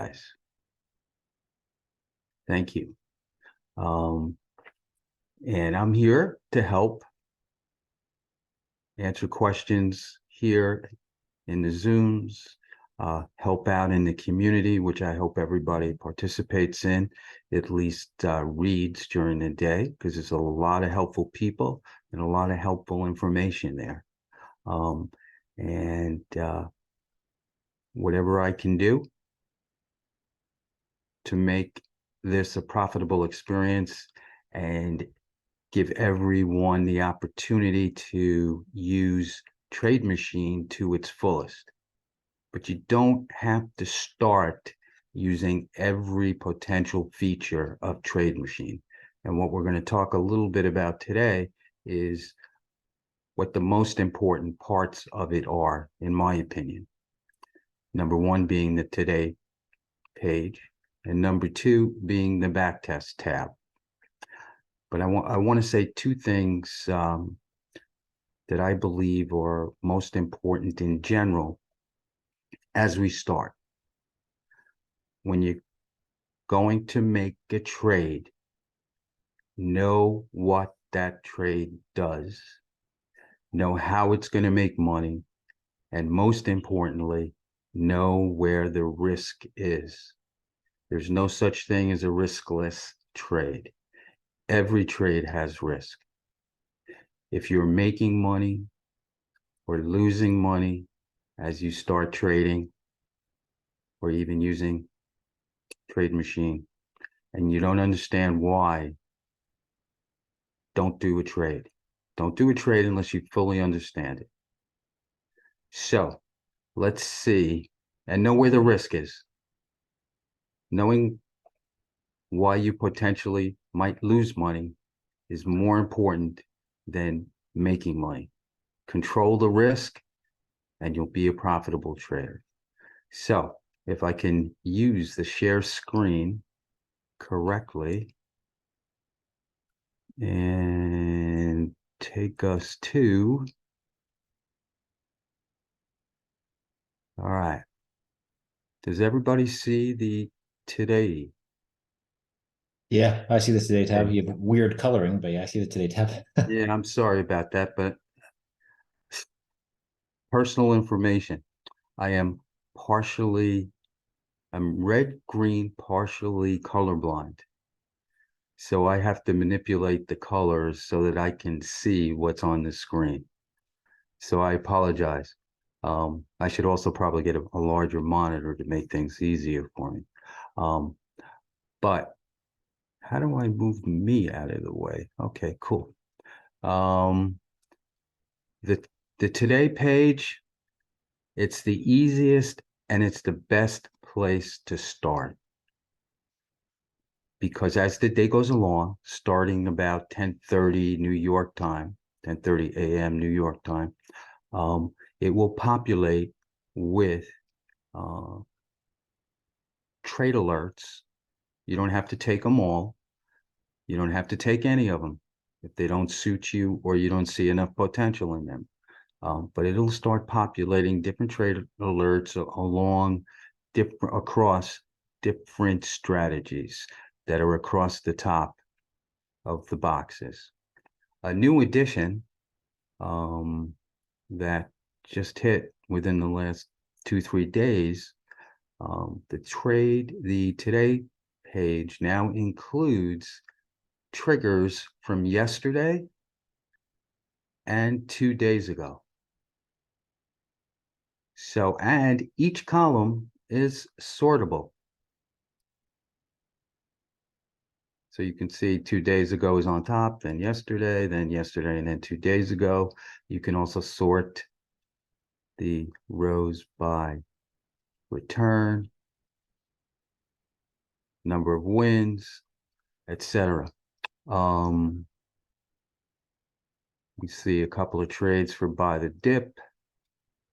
guys. Thank you. And I'm here to help answer questions here in the Zooms, help out in the community, which I hope everybody participates in, at least reads during the day, because there's a lot of helpful people and a lot of helpful information there. And whatever I can do to make this a profitable experience and give everyone the opportunity to use TradeMachine to its fullest. But you don't have to start using every potential feature of TradeMachine. And what we're going to talk a little bit about today is what the most important parts of it are, in my opinion. Number one being the Today page, and number two being the Backtest tab. But I want to say two things that I believe are most important in general as we start. When you're going to make a trade, know what that trade does, know how it's going to make money, and most importantly, know where the risk is. There's no such thing as a riskless trade. Every trade has risk. If you're making money or losing money as you start trading or even using TradeMachine and you don't understand why, don't do a trade. Don't do a trade unless you fully understand it. So let's see and know where the risk is. Knowing why you potentially might lose money is more important than making money. Control the risk and you'll be a profitable trader. So if I can use the share screen correctly and take us to, all right. Does everybody see the Today? Yeah, I see the Today tab. You have weird coloring, but yeah, I see the Today tab. Yeah, I'm sorry about that, but personal information. I am I'm red, green, partially colorblind. So I have to manipulate the colors so that I can see what's on the screen. So I apologize. I should also probably get a larger monitor to make things easier for me. But how do I move me out of the way? Okay, cool. The Today page, it's the easiest and it's the best place to start. Because as the day goes along, starting about 10:30 New York time, 10:30 a.m. New York time, it will populate with trade alerts. You don't have to take them all. You don't have to take any of them if they don't suit you or you don't see enough potential in them. But it'll start populating different trade alerts across different strategies that are across the top of the boxes. A new addition that just hit within the last 2-3 days, the Today page now includes triggers from yesterday and 2 days ago. So, and each column is sortable. So you can see 2 days ago is on top, then yesterday, and then 2 days ago. You can also sort the rows by return, number of wins, etc. We see a couple of trades for buy the dip.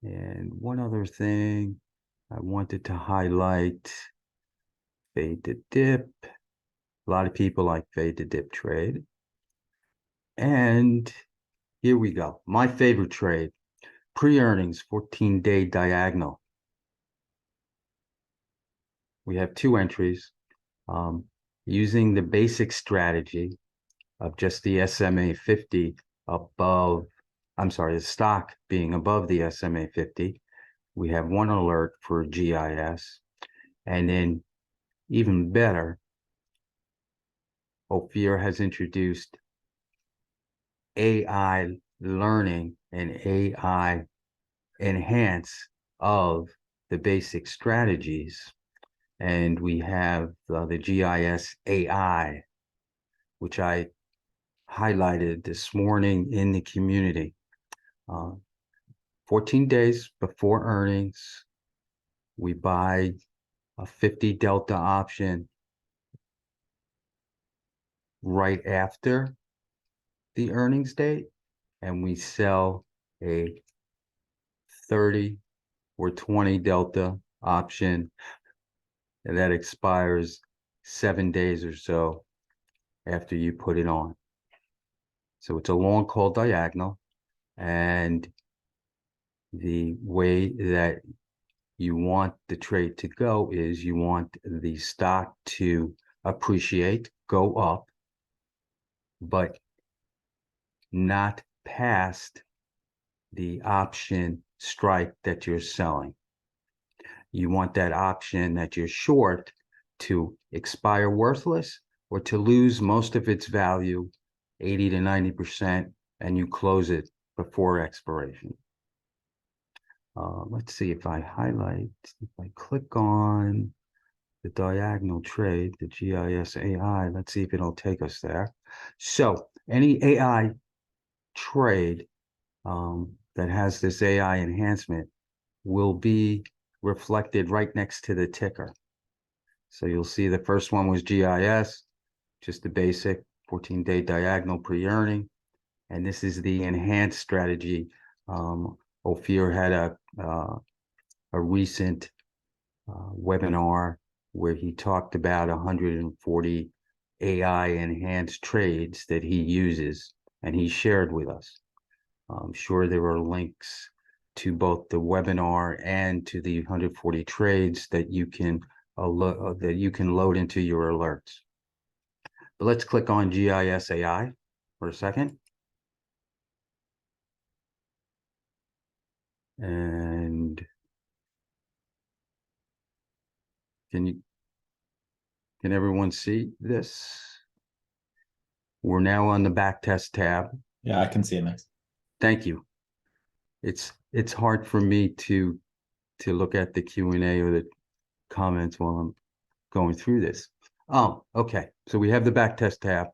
And one other thing I wanted to highlight, fade the dip. A lot of people like fade the dip trade. And here we go. My favorite trade, pre-earnings 14-day diagonal. we have two entries. Using the basic strategy of just the SMA 50 above, the stock being above the SMA 50, we have one alert for GIS. And then even better, Ophir has introduced AI learning and AI enhance of the basic strategies. And we have the GIS AI, which I highlighted this morning in the community. 14 days before earnings, we buy a 50 delta option right after the earnings date, and we sell a 30 or 20 delta option that expires 7 days or so after you put it on. So it's a long call diagonal, and the way that you want the trade to go is you want the stock to appreciate, go up, but not past the option strike that you're selling. You want that option that you're short to expire worthless or to lose most of its value, 80 to 90%, and you close it before expiration. Let's see if I highlight, if I click on the diagonal trade, the GIS AI, let's see if it'll take us there. So any AI trade that has this AI enhancement will be reflected right next to the ticker. So you'll see the first one was GIS, just the basic 14-day diagonal pre-earning. And this is the enhanced strategy. Ophir had a recent webinar where he talked about 140 AI enhanced trades that he uses, and he shared with us. I'm sure there are links to both the webinar and to the 140 trades that you can load into your alerts. But let's click on GIS AI for a second. And can everyone see this? We're now on the backtest tab. Yeah, I can see it next. Thank you. It's hard for me to look at the Q&A or the comments while I'm going through this. Oh, okay. So we have the backtest tab,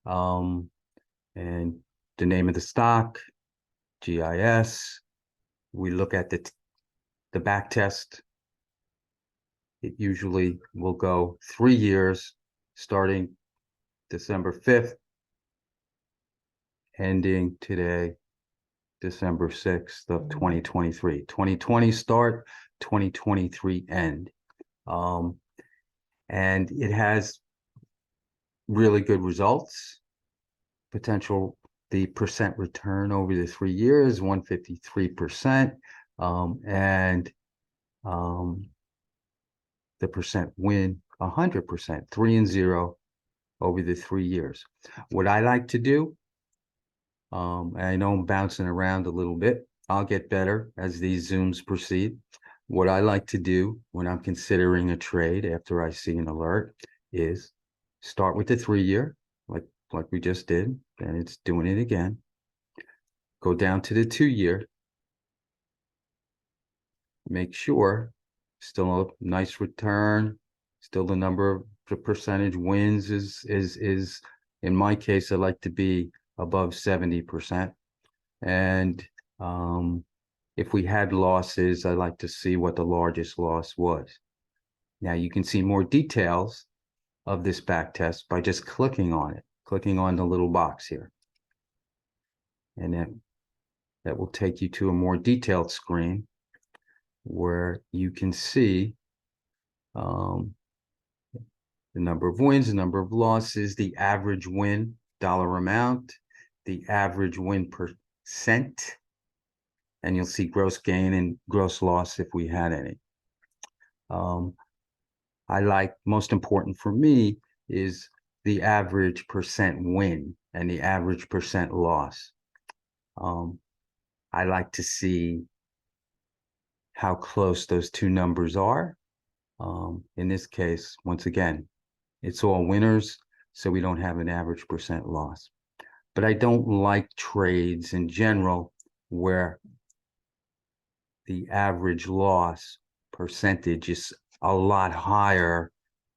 and the name of the stock, GIS. We look at the backtest. It usually will go 3 years, starting December 5th, ending today, December 6th of 2023. 2020 start, 2023 end. And it has really good results. The percent return over the 3 years, 153%. And the percent win, 100%, 3-0 over the 3 years. What I like to do, I know I'm bouncing around a little bit. I'll get better as these Zooms proceed. What I like to do when I'm considering a trade after I see an alert is start with the 3 year, like we just did, and it's doing it again. Go down to the 2 year. Make sure still a nice return, still the percentage wins is in my case, I like to be above 70%. And if we had losses, I like to see what the largest loss was. Now you can see more details of this back test by just clicking on the little box here. And then that will take you to a more detailed screen where you can see the number of wins, the number of losses, the average win dollar amount, the average win percent, and you'll see gross gain and gross loss if we had any. I like, most important for me is the average percent win and the average percent loss. I like to see how close those two numbers are. In this case, once again, it's all winners, so we don't have an average percent loss. But I don't like trades in general where the average loss percentage is a lot higher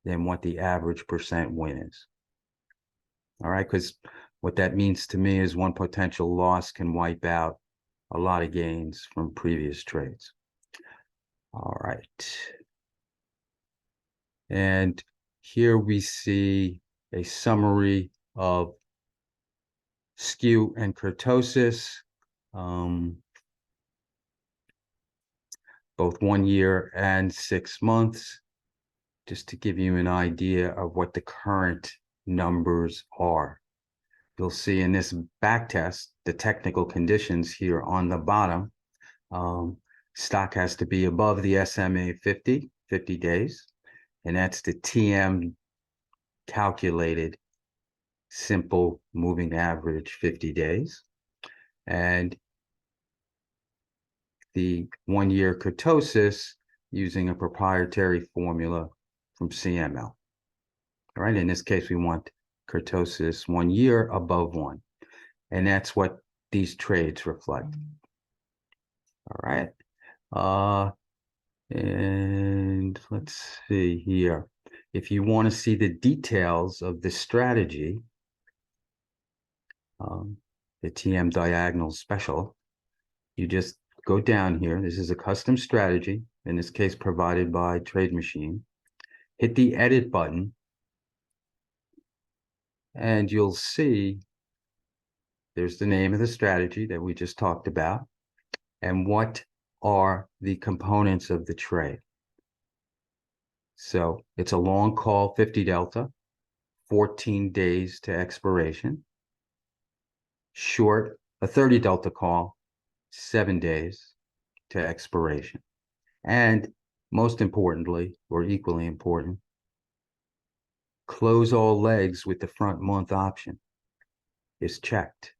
than what the average percent win is. All right, because what that means to me is one potential loss can wipe out a lot of gains from previous trades. All right. And here we see a summary of skew and kurtosis, both 1 year and 6 months, just to give you an idea of what the current numbers are. You'll see in this back test, the technical conditions here on the bottom. Stock has to be above the SMA 50 days, and that's the TM calculated simple moving average 50 days. And the 1 year kurtosis using a proprietary formula from CML. All right, in this case, we want kurtosis 1 year above 1. And that's what these trades reflect. All right. And let's see here. If you want to see the details of the strategy, the TM diagonal special, you just go down here. This is a custom strategy, in this case provided by TradeMachine. Hit the edit button, and you'll see there's the name of the strategy that we just talked about, and what are the components of the trade. So it's a long call, 50 delta, 14 days to expiration. Short, a 30 delta call, 7 days to expiration. And most importantly, or equally important, close all legs with the front month option is checked.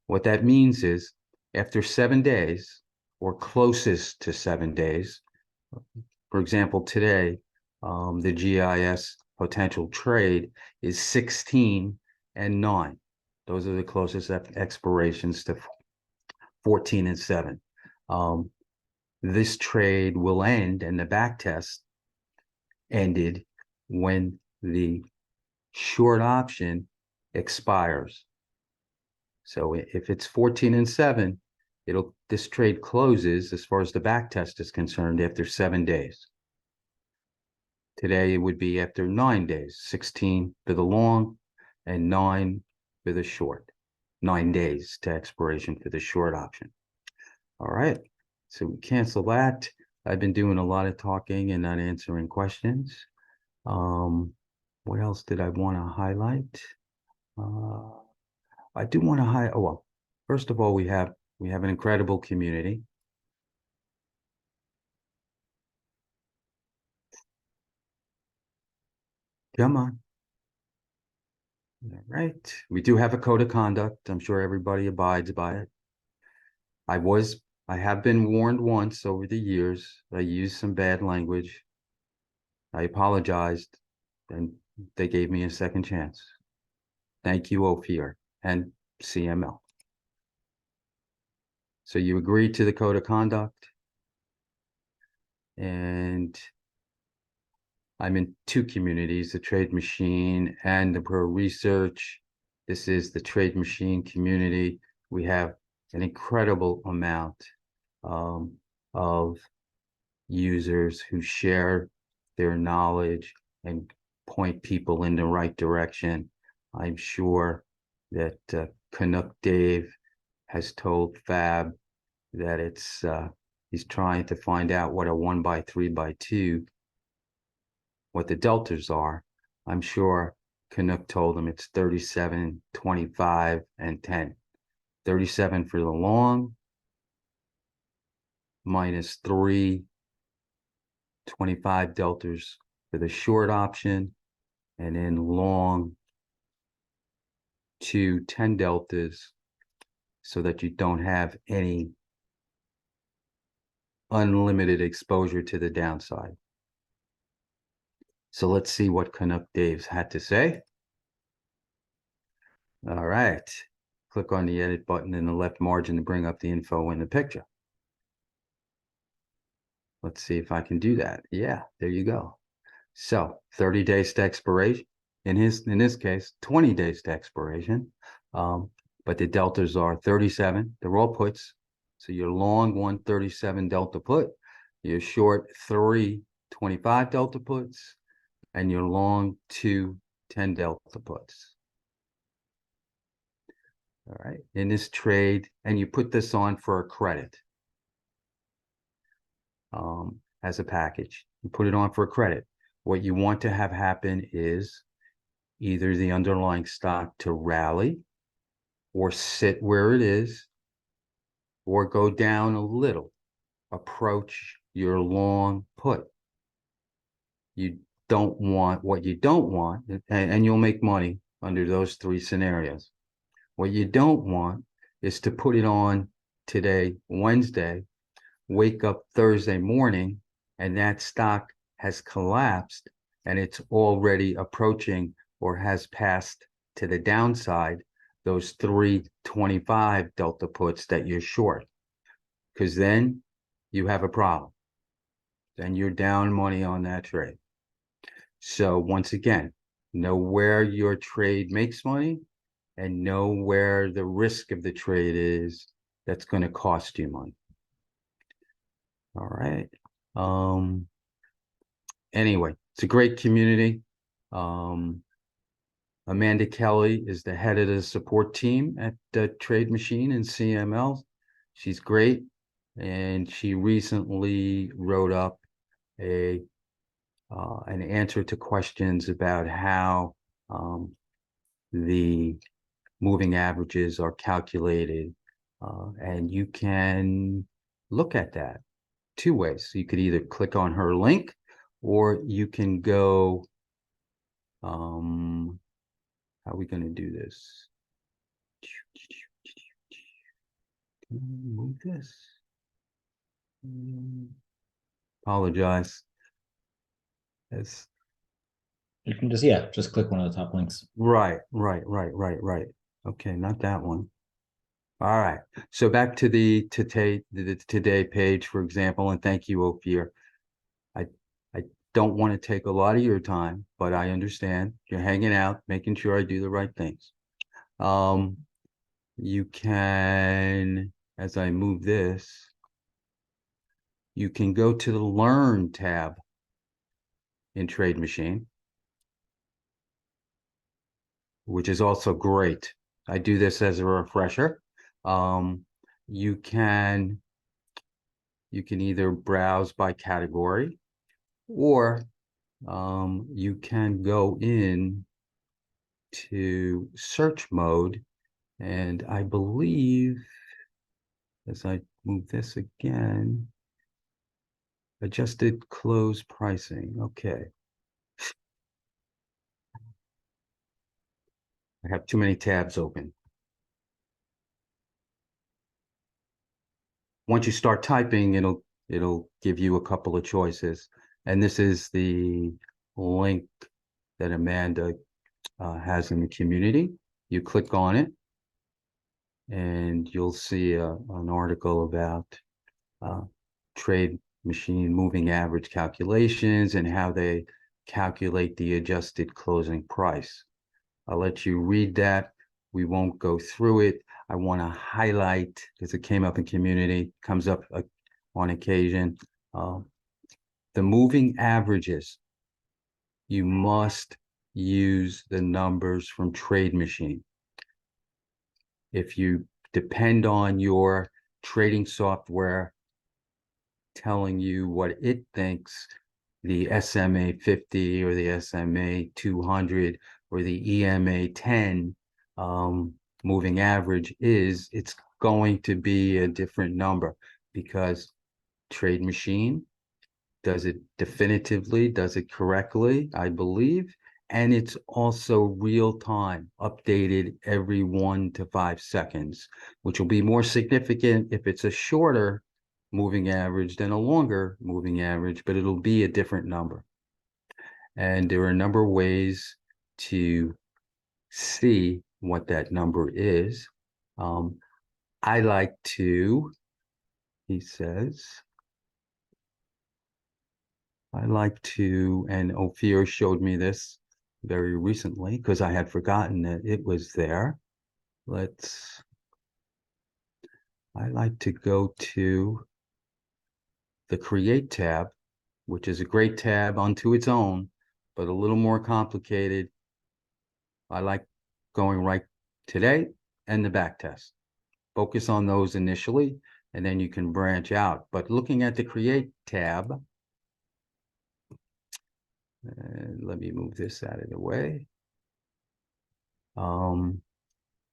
What that means is after 7 days, or closest to 7 days, for example, today, the GIS potential trade is 16 and 9. Those are the closest expirations to 14 and 7. This trade will end, and the back test ended when the short option expires. So if it's 14 and 7, this trade closes, as far as the back test is concerned, after 7 days. Today it would be after 9 days, 16 for the long and 9 for the short. 9 days to expiration for the short option. All right, so we cancel that. I've been doing a lot of talking and not answering questions. What else did I want to highlight? I do want to highlight, well, first of all, we have an incredible community. Come on. All right. We do have a code of conduct. I'm sure everybody abides by it. I have been warned once over the years. I used some bad language. I apologized, and they gave me a second chance. Thank you, Ophir and CML. So you agreed to the code of conduct, and I'm in 2 communities, the TradeMachine and the Pro Research. This is the TradeMachine community. We have an incredible amount of users who share their knowledge and point people in the right direction. I'm sure that Canuck Dave has told Fab that he's trying to find out what a 1x, 3x2, what the deltas are. I'm sure Canuck told him it's 37, 25, and 10. 37 for the long, minus 3, 25 deltas for the short option, and then long to 10 deltas so that you don't have any unlimited exposure to the downside. So let's see what Canuck Dave's had to say. All right. Click on the edit button in the left margin to bring up the info in the picture. Let's see if I can do that. Yeah, there you go. So 30 days to expiration. In this case, 20 days to expiration. But the deltas are 37. They're all puts. So you're long 137 delta put, you're short 325 delta puts, and you're long 210 delta puts. All right, in this trade, and you put this on for a credit as a package. You put it on for a credit. What you want to have happen is either the underlying stock to rally or sit where it is or go down a little, approach your long put. You don't want what you don't want, and you'll make money under those three scenarios. What you don't want is to put it on today, Wednesday, wake up Thursday morning, and that stock has collapsed and it's already approaching or has passed to the downside those 325 delta puts that you're short, because then you have a problem. Then you're down money on that trade. So once again, know where your trade makes money and know where the risk of the trade is that's going to cost you money. All right. Anyway, it's a great community. Amanda Kelly is the head of the support team at TradeMachine and CML. She's great, and she recently wrote up an answer to questions about how the moving averages are calculated, and you can look at that two ways. So you could either click on her link, or you can go, how are we going to do this? Move this. Apologize. It's You can just click one of the top links. right. Okay, not that one. All right. So back to the today page, for example, and thank you, Ophir. I don't want to take a lot of your time, but I understand you're hanging out, making sure I do the right things. You can, as I move this, you can go to the Learn tab in TradeMachine, which is also great. I do this as a refresher. You can either browse by category, or you can go in to search mode, and I believe, as I move this again, adjusted close pricing. Okay. I have too many tabs open. Once you start typing, it'll give you a couple of choices. And this is the link that Amanda has in the community. You click on it, and you'll see an article about TradeMachine moving average calculations and how they calculate the adjusted closing price. I'll let you read that. We won't go through it. I want to highlight, because it came up in community, comes up on occasion, the moving averages. You must use the numbers from TradeMachine. If you depend on your trading software telling you what it thinks the SMA 50 or the SMA 200 or the EMA 10 moving average is, it's going to be a different number, because TradeMachine does it definitively, does it correctly, I believe. And it's also real time, updated every 1 to 5 seconds, which will be more significant if it's a shorter moving average than a longer moving average, but it'll be a different number. And there are a number of ways to see what that number is. I like to, he says, I like to, and Ophir showed me this very recently because I had forgotten that it was there. I like to go to the Create tab, which is a great tab unto its own, but a little more complicated. I like going right today and the back test. Focus on those initially, and then you can branch out. But looking at the Create tab, and let me move this out of the way.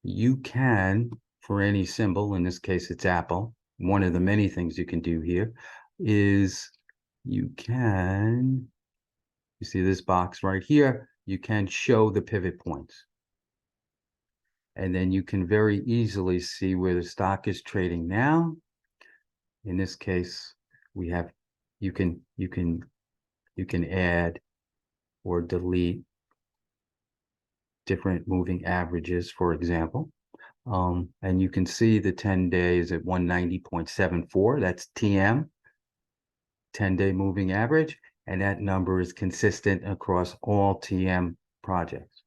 You can, for any symbol, in this case it's Apple, one of the many things you can do here is you see this box right here, you can show the pivot points. And then you can very easily see where the stock is trading now. In this case, we have, you can add or delete different moving averages, for example. And you can see the 10 days at 190.74. That's TM, 10-day moving average. And that number is consistent across all TM products.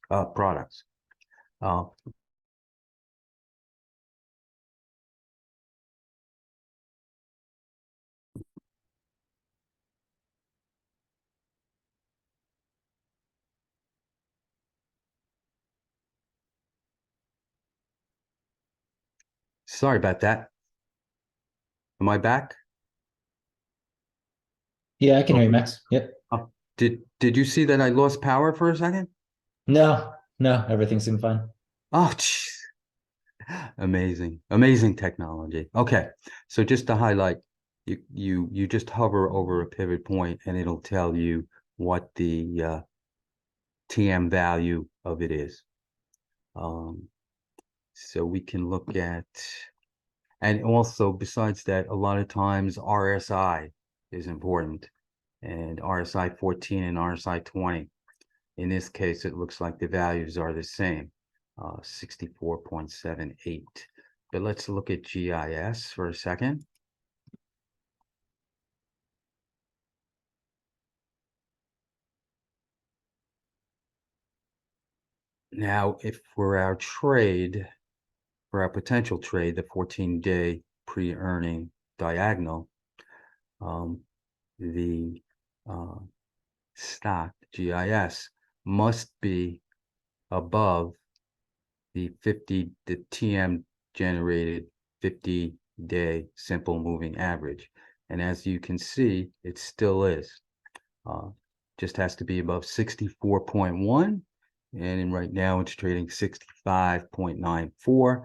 Sorry about that. Am I back? Yeah, I can hear you, Max. Yep. Did you see that I lost power for a second? No, no, everything seemed fine. Oh, geez. Amazing technology. Okay, so just to highlight, you just hover over a pivot point and it'll tell you what the TM value of it is. So we can look at, and also besides that, a lot of times RSI is important, and RSI 14 and RSI 20. In this case, it looks like the values are the same, 64.78. But let's look at GIS for a second. Now, if for our potential trade, the 14-day pre-earning diagonal, the stock GIS must be above the TM generated 50-day simple moving average. And as you can see, it still is. Just has to be above 64.1. And right now it's trading 65.94.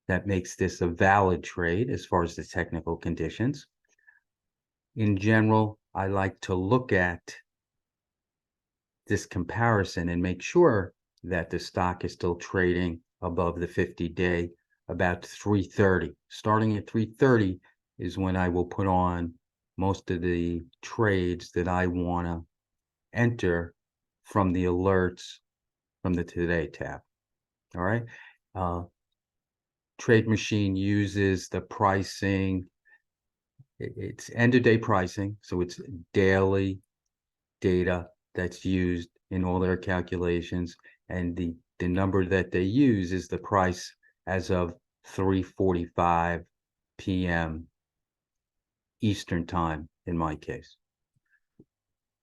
That makes this a valid trade as far as the technical conditions. In general, I like to look at this comparison and make sure that the stock is still trading above the 50-day about 330. Starting at 330 is when I will put on most of the trades that I want to enter from the alerts from the Today tab. All right. TradeMachine uses the pricing. It's end-of-day pricing, so it's daily data that's used in all their calculations, and the number that they use is the price as of 3:45 p.m. Eastern time in my case.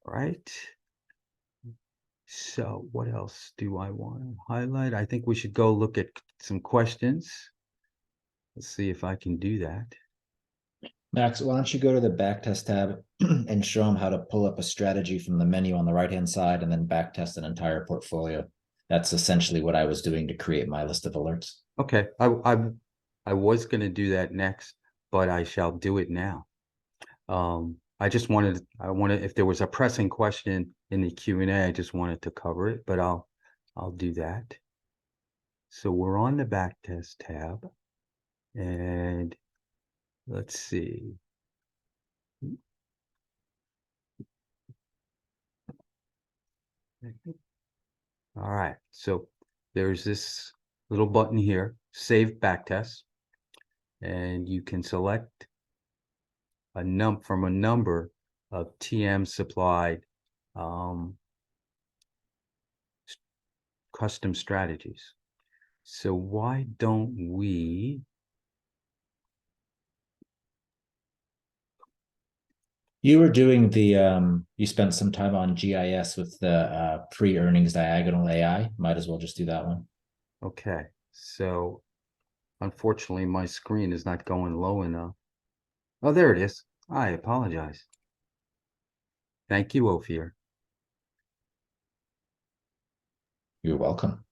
All right. So what else do I want to highlight? I think we should go look at some questions. Let's see if I can do that. Max, why don't you go to the backtest tab and show them how to pull up a strategy from the menu on the right-hand side and then backtest an entire portfolio. That's essentially what I was doing to create my list of alerts. Okay, I was going to do that next, but I shall do it now. I just wanted, if there was a pressing question in the Q&A, I just wanted to cover it, but I'll do that. So we're on the backtest tab, and let's see. All right, so there's this little button here, Save Backtest, and you can select from a number of TM supplied custom strategies. So why don't we? You were doing you spent some time on GIS with the pre-earnings diagonal AI. Might as well just do that one. Okay, so unfortunately my screen is not going low enough. Oh, there it is. I apologize. Thank you, Ophir. You're welcome.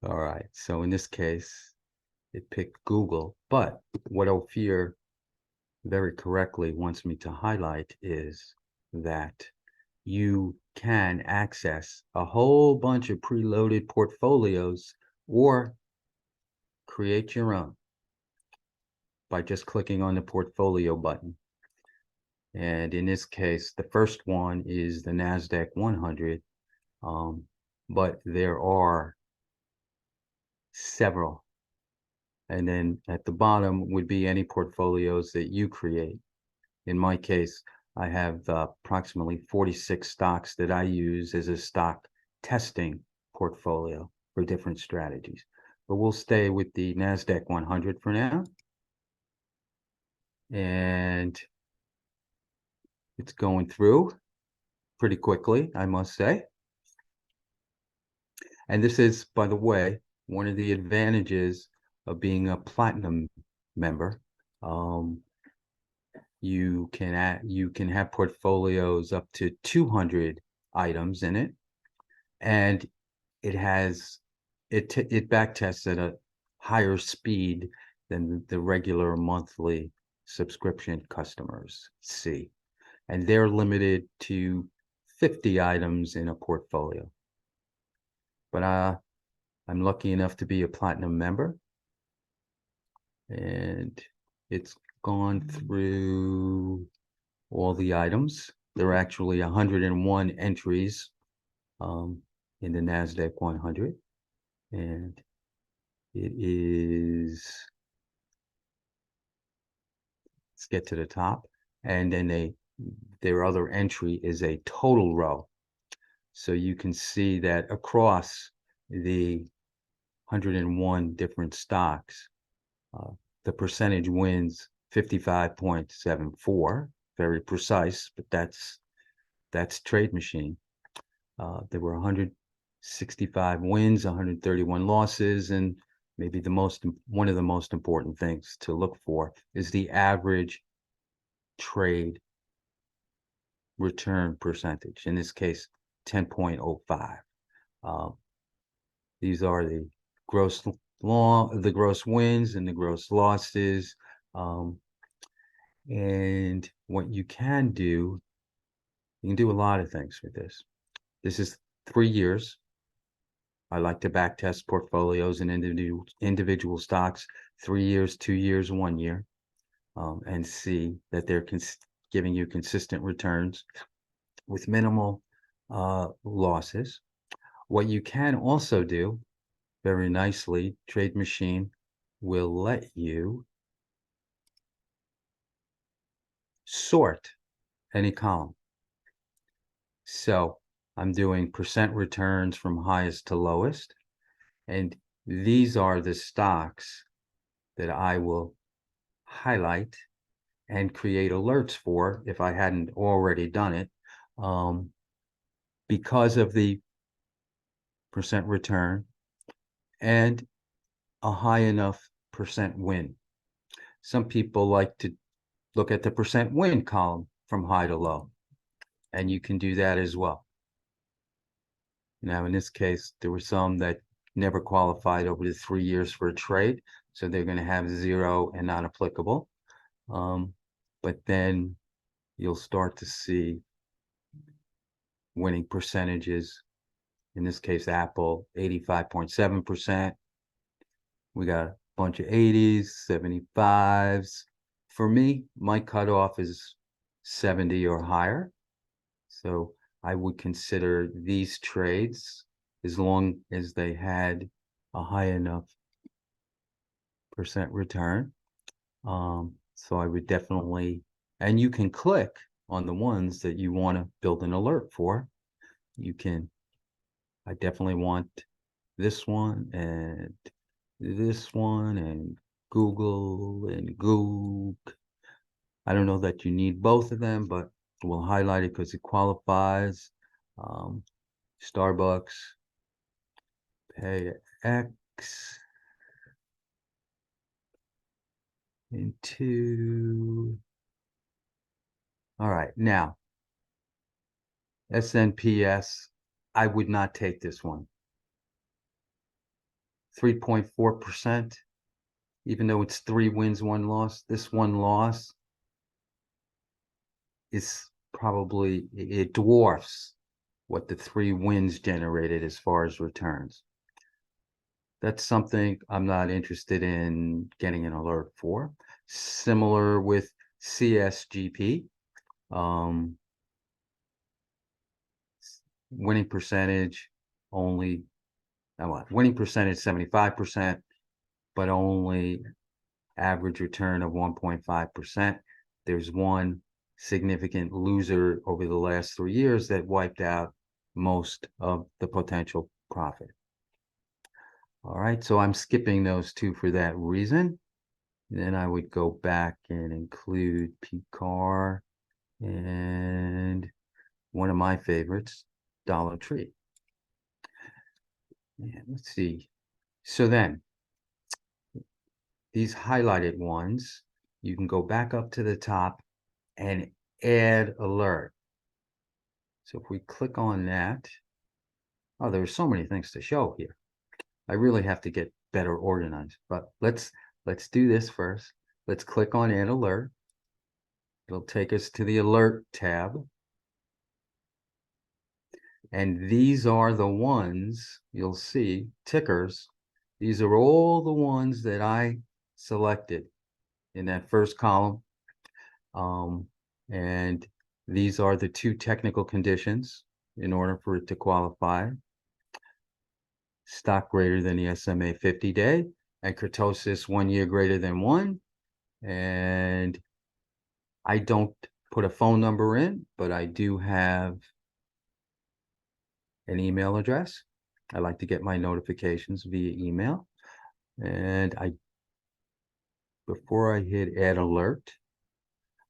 All right, so in this case, it picked Google, but what Ophir very correctly wants me to highlight is that you can access a whole bunch of preloaded portfolios or create your own by just clicking on the portfolio button. And in this case, the first one is the NASDAQ 100, but there are several. And then at the bottom would be any portfolios that you create. In my case, I have approximately 46 stocks that I use as a stock testing portfolio for different strategies. But we'll stay with the NASDAQ 100 for now. And it's going through pretty quickly, I must say. And this is, by the way, one of the advantages of being a platinum member. You can have portfolios up to 200 items in it, and it backtests at a higher speed than the regular monthly subscription customers see, and they're limited to 50 items in a portfolio. But I'm lucky enough to be a platinum member, and it's gone through all the items. There are actually 101 entries in the NASDAQ 100, and it is, let's get to the top, and then their other entry is a total row. So you can see that across the 101 different stocks, the percentage wins 55.74, very precise, but that's TradeMachine. There were 165 wins, 131 losses, and maybe one of the most important things to look for is the average trade return percentage. In this case, 10.05. These are the gross wins and the gross losses. And what you can do a lot of things with this. This is 3 years. I like to backtest portfolios and individual stocks, 3 years, 2 years, 1 year, and see that they're giving you consistent returns with minimal losses. What you can also do very nicely, TradeMachine will let you sort any column. So I'm doing percent returns from highest to lowest. And these are the stocks that I will highlight and create alerts for if I hadn't already done it, because of the percent return and a high enough percent win. Some people like to look at the percent win column from high to low, and you can do that as well. Now, in this case, there were some that never qualified over the 3 years for a trade, So they're going to have 0 and not applicable. But then you'll start to see winning percentages. In this case, Apple, 85.7%. We got a bunch of 80s, 75s. For me, my cutoff is 70 or higher. So I would consider these trades as long as they had a high enough percent return. So I would definitely, and you can click on the ones that you want to build an alert for. You can, I definitely want this one and this one and Google and Google. I don't know that you need both of them, but we'll highlight it because it qualifies. Starbucks, pay X into. All right, now SNPS, I would not take this one. 3.4%, even though it's 3 wins, 1 loss. This 1 loss is probably, it dwarfs what the 3 wins generated as far as returns. That's something I'm not interested in getting an alert for. Similar with CSGP. Winning percentage only, winning percentage 75%, but only average return of 1.5%. There's one significant loser over the last 3 years that wiped out most of the potential profit. All right, so I'm skipping those 2 for that reason. Then I would go back and include PCAR and one of my favorites, Dollar Tree. Yeah, let's see. So then, these highlighted ones, you can go back up to the top and add alert. So if we click on that, oh, there's so many things to show here. I really have to get better organized, but let's do this first. Let's click on add alert. It'll take us to the alert tab. And these are the ones you'll see, tickers. These are all the ones that I selected in that first column. And these are the 2 technical conditions in order for it to qualify. Stock greater than the SMA 50-day, and kurtosis 1 year greater than 1. And I don't put a phone number in, but I do have an email address. I like to get my notifications via email. And before I hit add alert,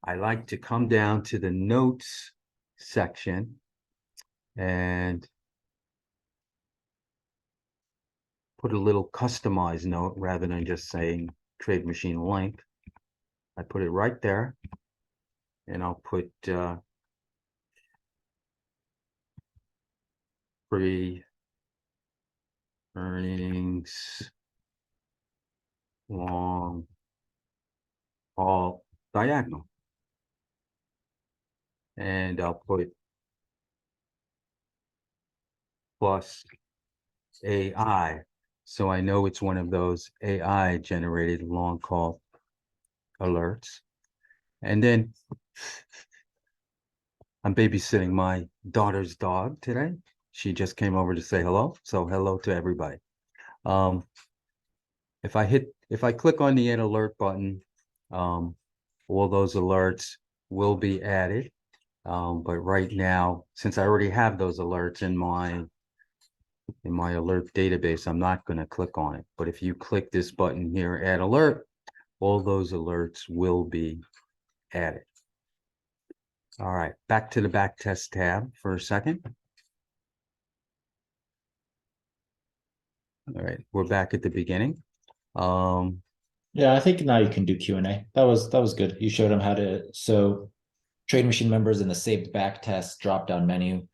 I like to come down to the notes section and put a little customized note rather than just saying TradeMachine link. I put it right there, and I'll put free earnings long haul diagonal. And I'll put plus AI. So I know it's one of those AI generated long call alerts. And then I'm babysitting my daughter's dog today. She just came over to say hello. So hello to everybody. If I click on the add alert button, all those alerts will be added. But right now, since I already have those alerts in my alert database, I'm not going to click on it. But if you click this button here, add alert, all those alerts will be added. All right, back to the backtest tab for a second. All right, we're back at the beginning. Yeah, I think now you can do Q&A. That was good. You showed them how to, so TradeMachine members in the saved backtest drop-down menu.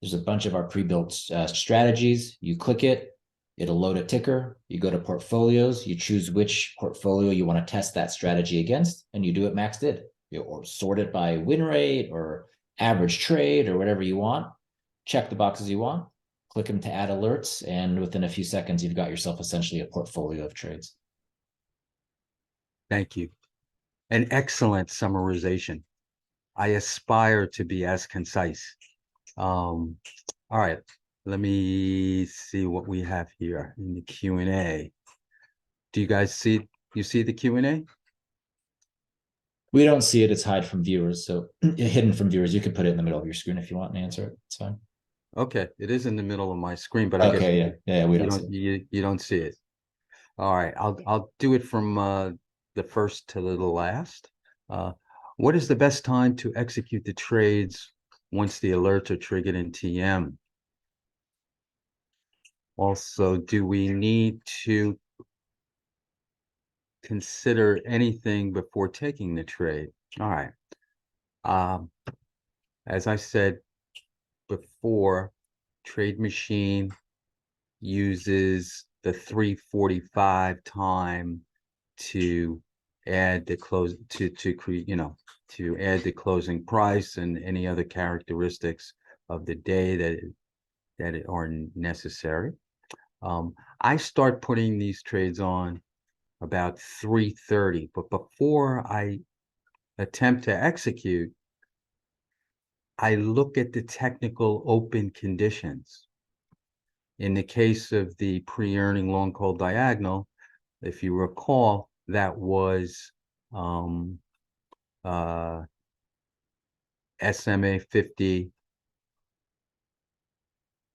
There's a bunch of our pre-built strategies. You click it, It'll load a ticker. You go to portfolios, you choose which portfolio you want to test that strategy against, and you do what Max did. Or sort it by win rate or average trade or whatever you want. Check the boxes you want, click them to add alerts, and within a few seconds, you've got yourself essentially a portfolio of trades. Thank you. An excellent summarization. I aspire to be as concise. All right, let me see what we have here in the Q&A. Do you guys see, you see the Q&A? We don't see it. It's hide from viewers. So hidden from viewers. You could put it in the middle of your screen if you want and answer it. It's fine. Okay, it is in the middle of my screen, but I guess Okay. Yeah. We you don't see don't, it. you don't see it. All right, I'll do it from the first to the last. Uh, what is the best time to execute the trades once the alerts are triggered in TM? Also, do we need to consider anything before taking the trade? All right. Um, as I said before, TradeMachine uses the 3:45 time to add the close to create, to add the closing price and any other characteristics of the day that are necessary. I start putting these trades on about 3:30, but before I attempt to execute, I look at the technical open conditions. In the case of the pre-earning long call diagonal, if you recall, that was SMA 50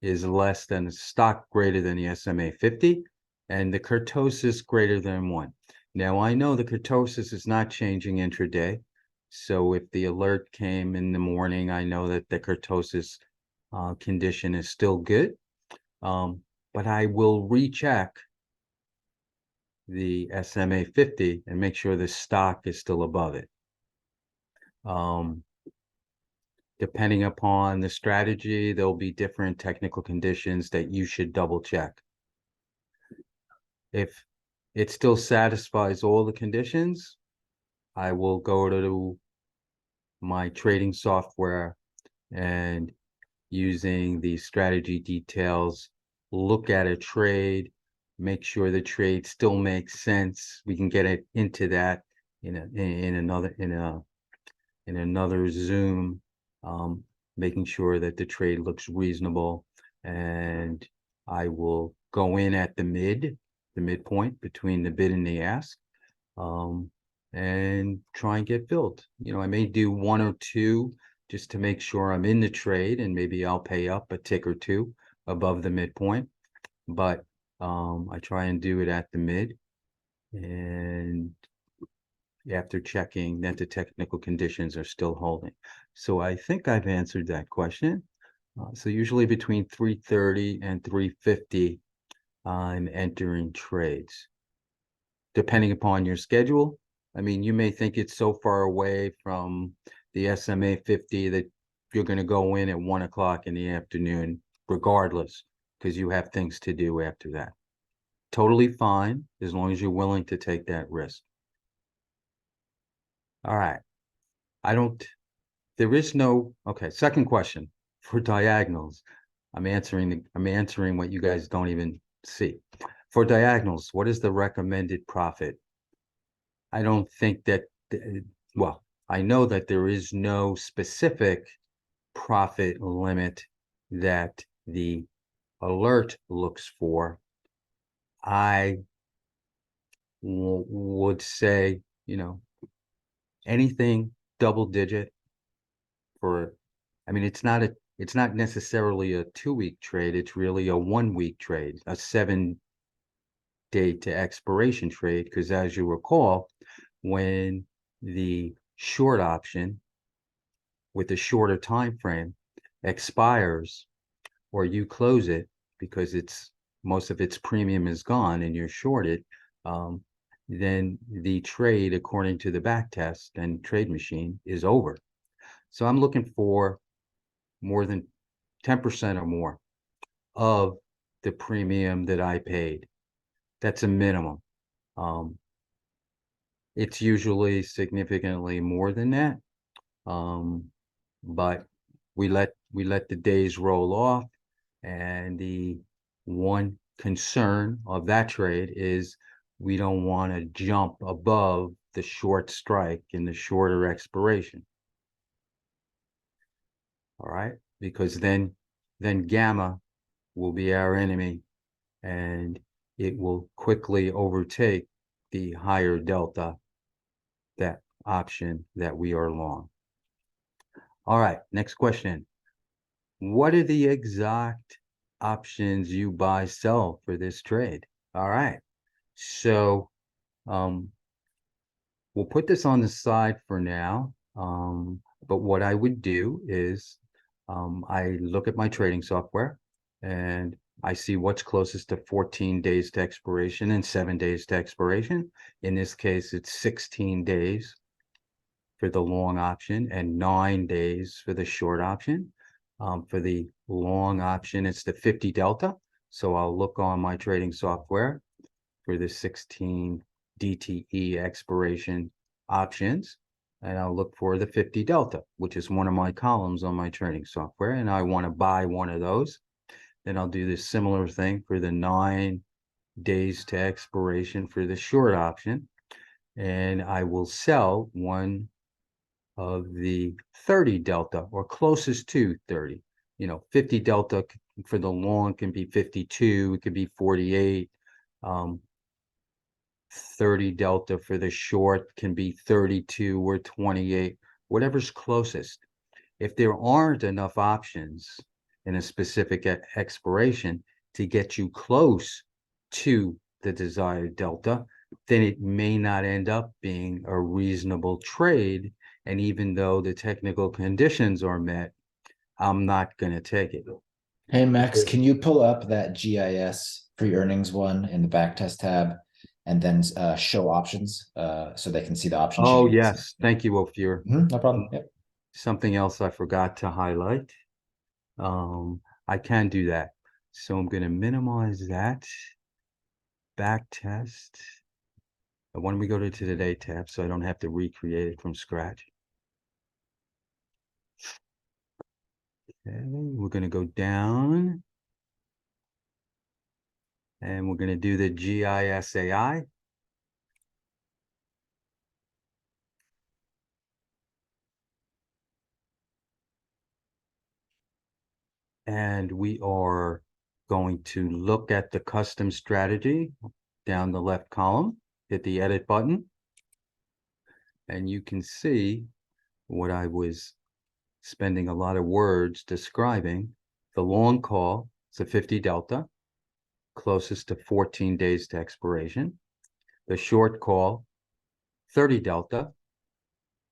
is less than the stock greater than the SMA 50, and the kurtosis greater than 1. Now, I know the kurtosis is not changing intraday, so if the alert came in the morning, I know that the kurtosis condition is still good, but I will recheck the SMA 50 and make sure the stock is still above it. Depending upon the strategy, there'll be different technical conditions that you should double check. If it still satisfies all the conditions, I will go to my trading software and using the strategy details, look at a trade, make sure the trade still makes sense. We can get it into that in another Zoom, making sure that the trade looks reasonable, and I will go in at the midpoint between the bid and the ask, and try and get filled. I may do one or two just to make sure I'm in the trade, and maybe I'll pay up a tick or two above the midpoint, but I try and do it at the mid, and after checking that the technical conditions are still holding. So I think I've answered that question. So usually between 3:30 and 3:50, I'm entering trades. Depending upon your schedule, I mean, you may think it's so far away from the SMA 50 that you're going to go in at 1 o'clock in the afternoon, regardless, because you have things to do after that. Totally fine, as long as you're willing to take that risk. All right. There is no, okay, second question for diagonals. I'm answering what you guys don't even see. For diagonals, what is the recommended profit? I don't think that, well, I know that there is no specific profit limit that the alert looks for. I would say, anything double digit for, I mean, it's not necessarily a 2-week trade. It's really a 1-week trade, a 7-day to expiration trade. Because as you recall, when the short option with a shorter time frame expires, or you close it because most of its premium is gone and you're shorted, then the trade, according to the back test and TradeMachine, is over. So I'm looking for more than 10% or more of the premium that I paid. That's a minimum. It's usually significantly more than that. But we let the days roll off, and the one concern of that trade is we don't want to jump above the short strike in the shorter expiration. All right, because then gamma will be our enemy, and it will quickly overtake the higher delta, that option that we are long. All right, next question. What are the exact options you buy sell for this trade? All right, so we'll put this on the side for now. But what I would do is I look at my trading software and I see what's closest to 14 days to expiration and 7 days to expiration. In this case, it's 16 days for the long option and 9 days for the short option. For the long option, it's the 50 delta. So I'll look on my trading software for the 16 DTE expiration options, and I'll look for the 50 delta, which is one of my columns on my trading software, and I want to buy one of those. Then I'll do this similar thing for the 9 days to expiration for the short option, and I will sell one of the 30 delta or closest to 30. 50 delta for the long can be 52, it could be 48. 30 delta for the short can be 32 or 28, whatever's closest. If there aren't enough options in a specific expiration to get you close to the desired delta, then it may not end up being a reasonable trade. And even though the technical conditions are met, I'm not going to take it. Hey, Max, can you pull up that GIS pre-earnings one in the backtest tab and then show options so they can see the option Oh, chains? yes. Thank you, Ophir. No problem. Yep. Something else I forgot to highlight. I can do that. So I'm going to minimize that back test. Why don't we go to today tab so I don't have to recreate it from scratch. Okay, we're going to go down and we're going to do the GISAI. And we are going to look at the custom strategy down the left column, hit the edit button, and you can see what I was spending a lot of words describing. The long call, it's a 50 delta, closest to 14 days to expiration. The short call, 30 delta,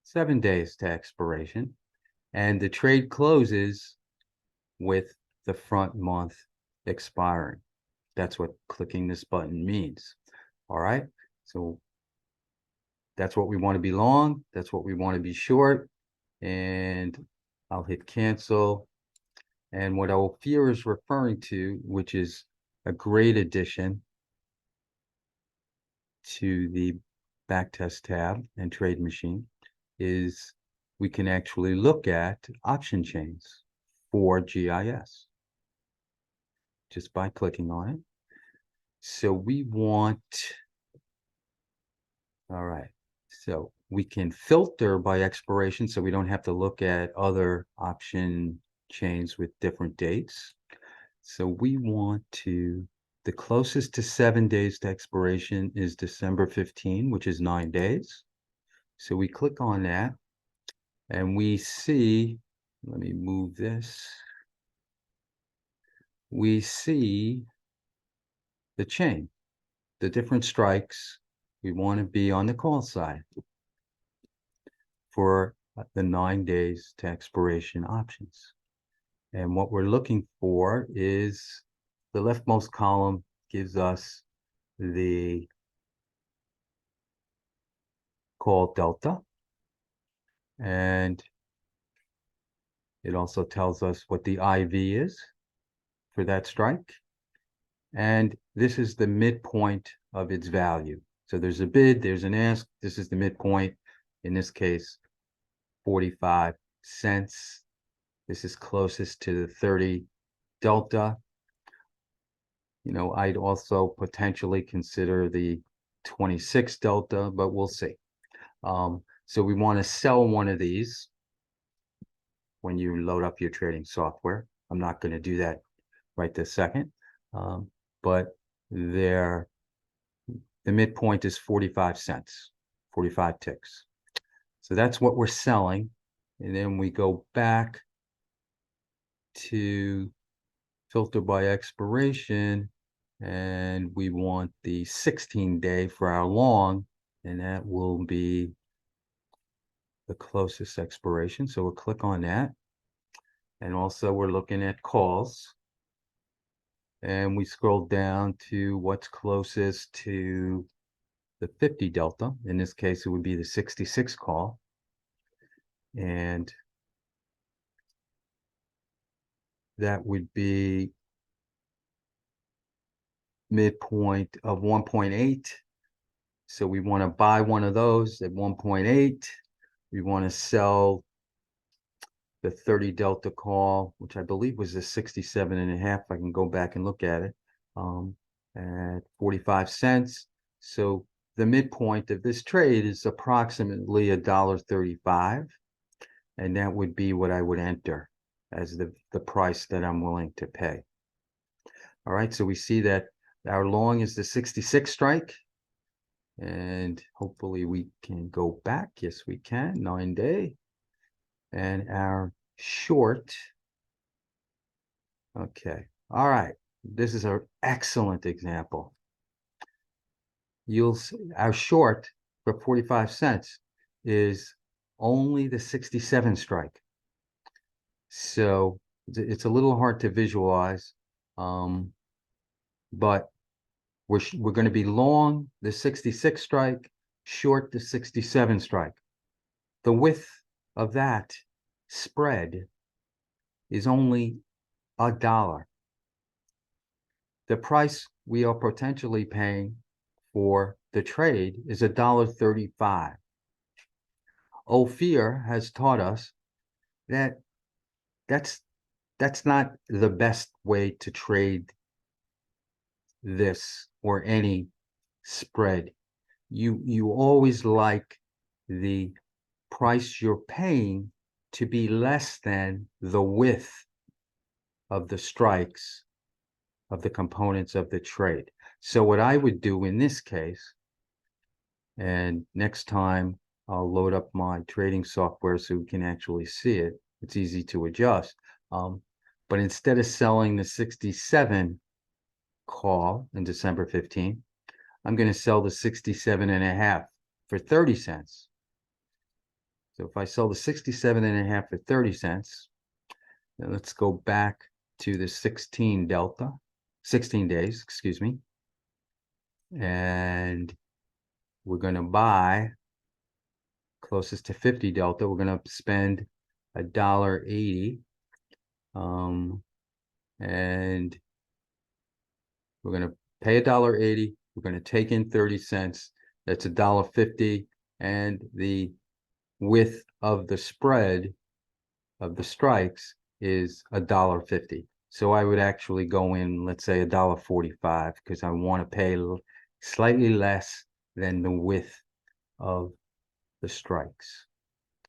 7 days to expiration. And the trade closes with the front month expiring. That's what clicking this button means. All right, so that's what we want to be long, that's what we want to be short, and I'll hit cancel. And what Ophir is referring to, which is a great addition to the backtest tab and TradeMachine, is we can actually look at option chains for GIS just by clicking on it. So we want, all right, so we can filter by expiration so we don't have to look at other option chains with different dates. So we want to, the closest to 7 days to expiration is December 15, which is 9 days. So we click on that and we see, let me move this. We see the chain, the different strikes. We want to be on the call side for the 9 days to expiration options. And what we're looking for is the leftmost column gives us the call delta. And it also tells us what the IV is for that strike. And this is the midpoint of its value. So there's a bid, there's an ask, this is the midpoint, in this case, 45 cents. This is closest to the 30 delta. You know, I'd also potentially consider the 26 delta, but we'll see. So we want to sell one of these when you load up your trading software. I'm not going to do that right this second, but the midpoint is 45 cents, 45 ticks. So that's what we're selling. And then we go back to filter by expiration, and we want the 16-day for our long, and that will be the closest expiration. So we'll click on that. And also we're looking at calls. And we scroll down to what's closest to the 50 delta. In this case, it would be the 66 call. And that would be midpoint of 1.8. So we want to buy one of those at 1.8. We want to sell the 30 delta call, which I believe was a 67.5. I can go back and look at it, at 45 cents. So the midpoint of this trade is approximately $1.35. And that would be what I would enter as the price that I'm willing to pay. All right, so we see that our long is the 66 strike. And hopefully we can go back. Yes, we can, 9-day. And our short, okay, all right, this is an excellent example. You'll see our short for 45 cents is only the 67 strike. So it's a little hard to visualize, but we're going to be long the 66 strike, short the 67 strike. The width of that spread is only $1. The price we are potentially paying for the trade is $1.35. Ophir has taught us that that's not the best way to trade this or any spread. You always like the price you're paying to be less than the width of the strikes of the components of the trade. So what I would do in this case, and next time I'll load up my trading software so we can actually see it. It's easy to adjust. But instead of selling the 67 call in December 15, I'm going to sell the 67.5 for 30 cents. So if I sell the 67.5 for 30 cents, then let's go back to the 16 days, excuse me. And we're going to buy closest to 50 delta. We're going to spend $1.80. And we're going to pay $1.80. We're going to take in 30 cents. That's $1.50. And the width of the spread of the strikes is $1.50. So I would actually go in, let's say $1.45, because I want to pay slightly less than the width of the strikes.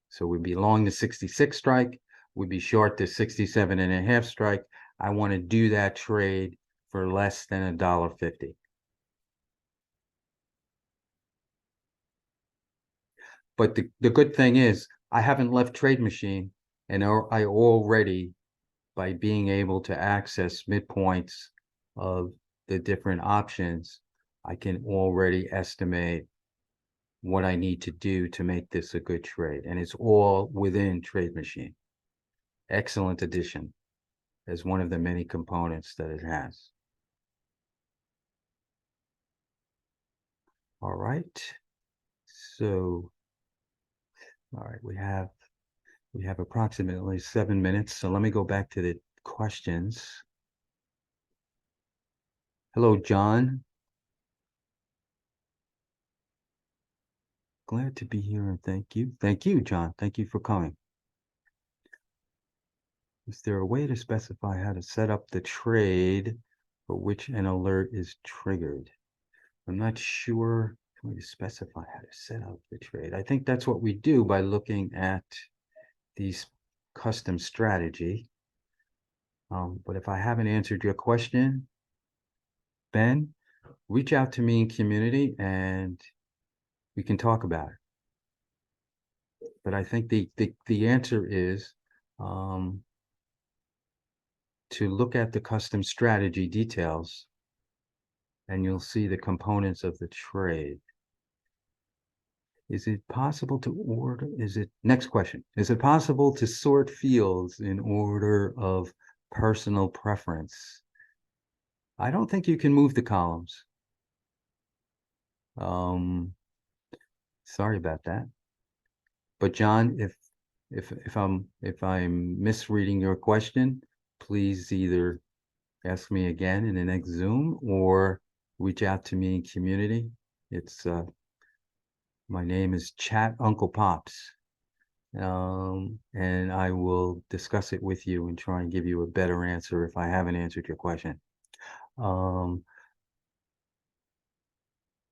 So we'd be long the 66 strike, we'd be short the 67.5 strike. I want to do that trade for less than $1.50. But the good thing is I haven't left TradeMachine, and I already, by being able to access midpoints of the different options, I can already estimate what I need to do to make this a good trade. And it's all within TradeMachine. Excellent addition as one of the many components that it has. All right. So, all right, we have approximately 7 minutes. So let me go back to the questions. Hello, John. Glad to be here and thank you. Thank you, John. Thank you for coming. Is there a way to specify how to set up the trade for which an alert is triggered? I'm not sure how to specify how to set up the trade. I think that's what we do by looking at these custom strategy. But if I haven't answered your question, Ben, reach out to me in community and we can talk about it. But I think the answer is to look at the custom strategy details and you'll see the components of the trade. Is it possible to order? Next question. Is it possible to sort fields in order of personal preference? I don't think you can move the columns. Sorry about that. But John, if I'm misreading your question, please either ask me again in the next Zoom or reach out to me in community. It's my name is Chat Uncle Pops. And I will discuss it with you and try and give you a better answer if I haven't answered your question.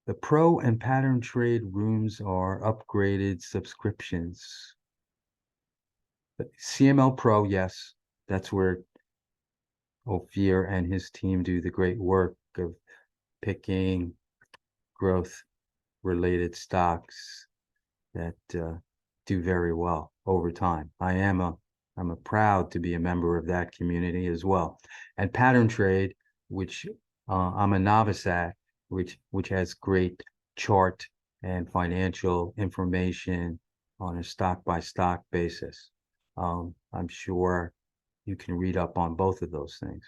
The Pro and Pattern Trade rooms are upgraded subscriptions. CML Pro, yes, that's where Ophir and his team do the great work of picking growth-related stocks that do very well over time. I'm a proud to be a member of that community as well. And Pattern Trade, which I'm a novice at, which has great chart and financial information on a stock by stock basis. I'm sure you can read up on both of those things.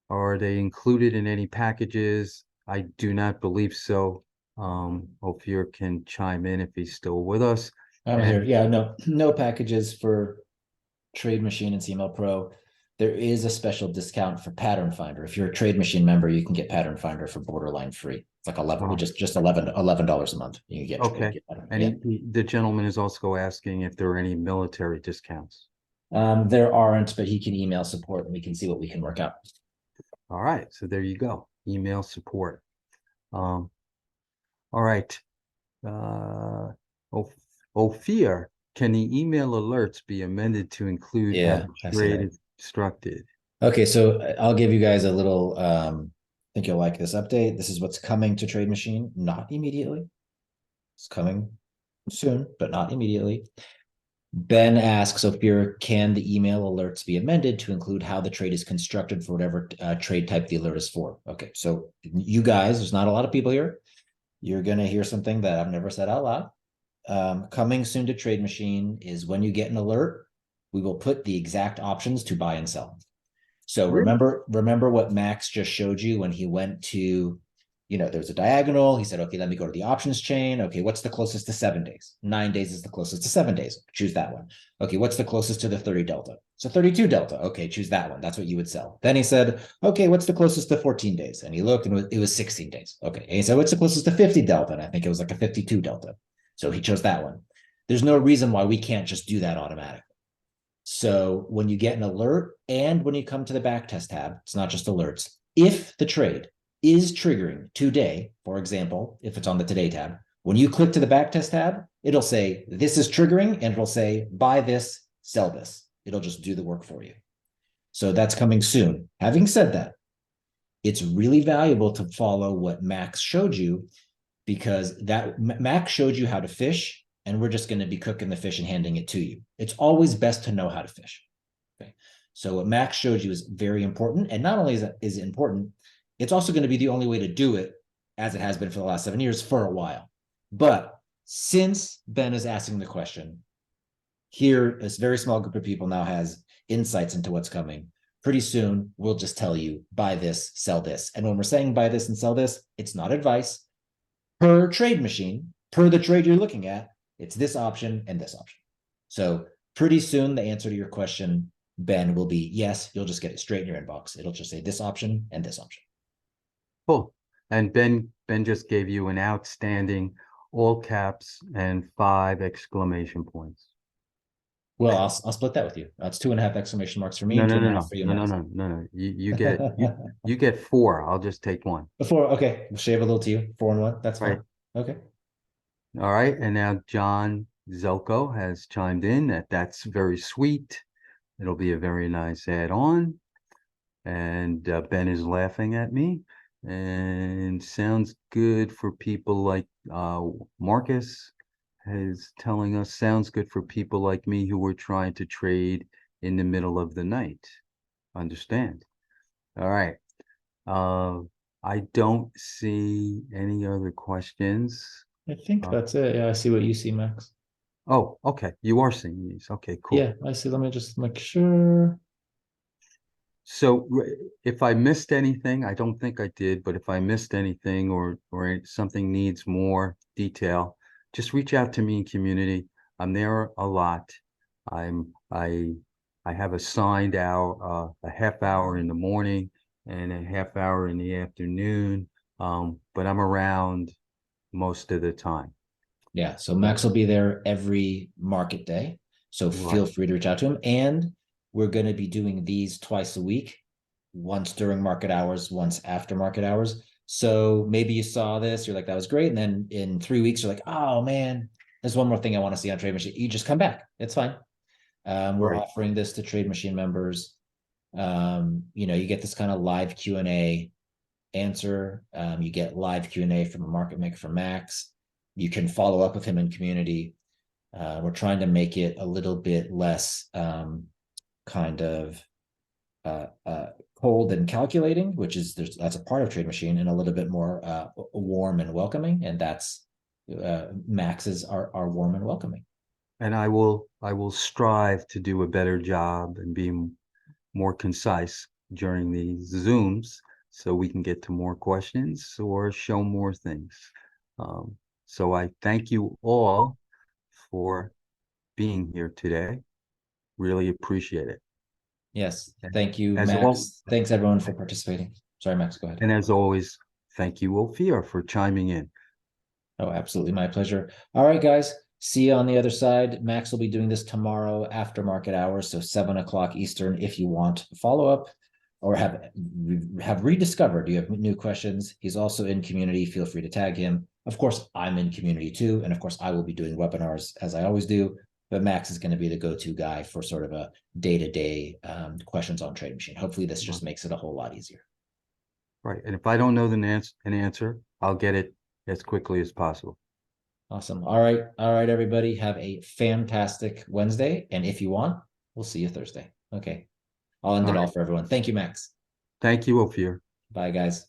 Are they included in any packages? I do not believe so. Ophir can chime in if he's still with us. I'm here. Yeah, no packages for Trade Machine and CML Pro. There is a special discount for Pattern Finder. If you're a Trade Machine member, you can get Pattern Finder for borderline free. It's like just $11 a month. You can get okay. And the gentleman is also asking if there are any military discounts. There aren't, but he can email support and we can see what we can work out. All right, so there you go. Email support. All right. Ophir, can the email alerts be amended to include as trade instructed? Okay, so I'll give you guys a little, I think you'll like this update. This is what's coming to Trade Machine, not immediately. It's coming soon, but not immediately. Ben asks Ophir, can the email alerts be amended to include how the trade is constructed for whatever trade type the alert is for? Okay, so you guys, there's not a lot of people here. You're going to hear something that I've never said out loud. Coming soon to Trade Machine is when you get an alert, we will put the exact options to buy and sell. So remember what Max just showed you when he went to, there's a diagonal. He said, okay, let me go to the options chain. Okay, what's the closest to 7 days? 9 days is the closest to 7 days. Choose that one. Okay, what's the closest to the 30 delta? So 32 delta. Okay, choose that one. That's what you would sell. Then he said, okay, what's the closest to 14 days? And he looked and it was 16 days. Okay, and he said, what's the closest to 50 delta? And I think it was like a 52 delta. So he chose that one. There's no reason why we can't just do that automatically. So when you get an alert and when you come to the backtest tab, it's not just alerts. If the trade is triggering today, for example, if it's on the Today tab, when you click to the backtest tab, it'll say this is triggering and it'll say buy this, sell this. It'll just do the work for you. So that's coming soon. Having said that, it's really valuable to follow what Max showed you because that Max showed you how to fish and we're just going to be cooking the fish and handing it to you. It's always best to know how to fish. Okay. So what Max showed you is very important. And not only is it important, it's also going to be the only way to do it as it has been for the last 7 years for a while. But since Ben is asking the question, here, this very small group of people now has insights into what's coming. Pretty soon, we'll just tell you, buy this, sell this. And when we're saying buy this and sell this, it's not advice. Per Trade Machine, per the trade you're looking at, it's this option and this option. So pretty soon, the answer to your question Ben will be yes, you'll just get it straight in your inbox. It'll just say this option and this option. Cool. And Ben just gave you an outstanding all caps and 5 exclamation points. Well, I'll split that with you. That's 2.5 exclamation marks for me No, and two no, and a no, half no, for you, no, no, Max. no, no, no. You get 4. I'll just take 1. Before, okay, we'll shave a little to you. 4-1. That's Right. fine. Okay. All right. And now John Zelko has chimed in that's very sweet. It'll be a very nice add-on. And Ben is laughing at me. And sounds good for people like Marcus is telling us sounds good for people like me who were trying to trade in the middle of the night. Understand? All right. Uh, I don't see any other questions. I think Uh, that's it. Yeah, I see what you see, Max. oh, okay. You are seeing these. Okay, cool. Yeah, I see. Let me just make sure. So if I missed anything, I don't think I did, but if I missed anything or something needs more detail, just reach out to me in community. I'm there a lot. I'm I have assigned hour a half hour in the morning and a half hour in the afternoon. But I'm around most of the time. Yeah, so Max So, will be there every market day. So feel right, free to reach out to him. And we're going to be doing these twice a week, once during market hours, once after market hours. So maybe you saw this, you're like, that was great. And then in 3 weeks, you're like, oh man, there's one more thing I want to see on Trade Machine. You just come back. It's fine. We're right. offering this to Trade Machine members. You get this kind of live Q&A answer. You get live Q&A from a market maker from Max. You can follow up with him in community. We're trying to make it a little bit less kind of cold and calculating, which is that's a part of Trade Machine, and a little bit more warm and welcoming. And that's Max's are warm and welcoming. And I will strive to do a better job and be more concise during these Zooms so we can get to more questions or show more things. So I thank you all for being here today. Really appreciate it. Yes. And Thank you, as all, Max. Thanks everyone for participating. Sorry, Max, go ahead. and as always, thank you, Ophir, for chiming in. Oh, absolutely. My pleasure. All right, guys. See you on the other side. Max will be doing this tomorrow after market hours, so 7 o'clock Eastern. If you want follow up or have rediscovered, you have new questions. He's also in community. Feel free to tag him. Of course, I'm in community too, and of course, I will be doing webinars as I always do. But Max is going to be the go-to guy for sort of a day-to-day questions on Trade Machine. Hopefully, this just makes it a whole lot easier. Right. And if I don't know an answer, I'll get it as quickly as possible. Awesome. All right. All right, everybody. Have a fantastic Wednesday. And if you want, we'll see you Thursday. Okay. I'll end All it all right. for everyone. Thank you, Max. Thank you, Ophir. Bye, guys.